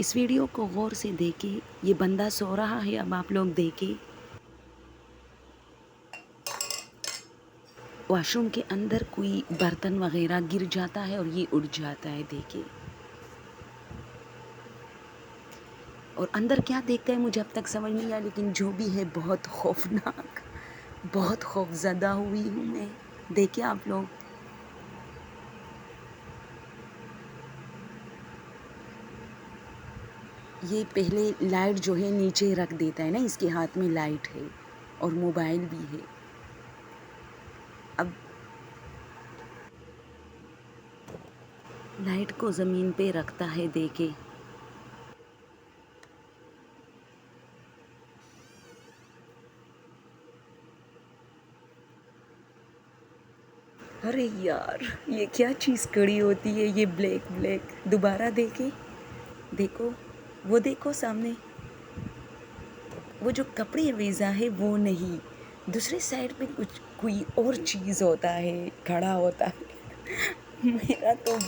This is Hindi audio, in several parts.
इस वीडियो को गौर से देखिए। ये बंदा सो रहा है, अब आप लोग देखिए। वॉशरूम के अंदर कोई बर्तन वगैरह गिर जाता है और ये उड़ जाता है, देखिए। और अंदर क्या देखता है मुझे अब तक समझ नहीं आया, लेकिन जो भी है बहुत खौफनाक, बहुत खौफज़दा हुई हूँ मैं। देखिए आप लोग। ये पहले लाइट जो है नीचे रख देता है ना, इसके हाथ में लाइट है और मोबाइल भी है। अब लाइट को ज़मीन पे रखता है, देखे। अरे यार, ये क्या चीज़ कड़ी होती है, ये ब्लैक ब्लैक। दोबारा देखे, देखो, वो देखो सामने, वो जो कपड़े वेज़ा है वो नहीं, दूसरे साइड पे कुछ कोई और चीज़ होता है, खड़ा होता है। मेरा तो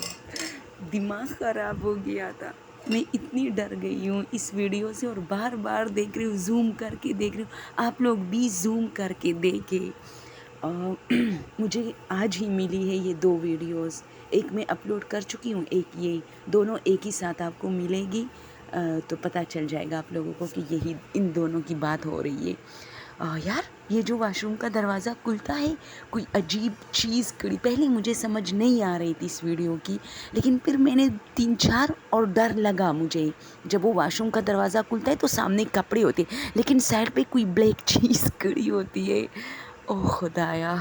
दिमाग ख़राब हो गया था। मैं इतनी डर गई हूँ इस वीडियो से, और बार बार देख रही हूँ, जूम करके देख रही हूँ। आप लोग भी जूम करके देखें। मुझे आज ही मिली है ये 2 वीडियोस। एक मैं अपलोड कर चुकी हूँ, एक ये, दोनों एक ही साथ आपको मिलेगी। तो पता चल जाएगा आप लोगों को कि यही इन दोनों की बात हो रही है। यार, ये जो वॉशरूम का दरवाज़ा खुलता है, कोई अजीब चीज़ कड़ी, पहले मुझे समझ नहीं आ रही थी इस वीडियो की, लेकिन फिर मैंने 3-4 और डर लगा मुझे। जब वो वॉशरूम का दरवाज़ा खुलता है तो सामने कपड़े होते हैं, लेकिन साइड पे कोई ब्लैक चीज़ खड़ी होती है। ओह खुदाया!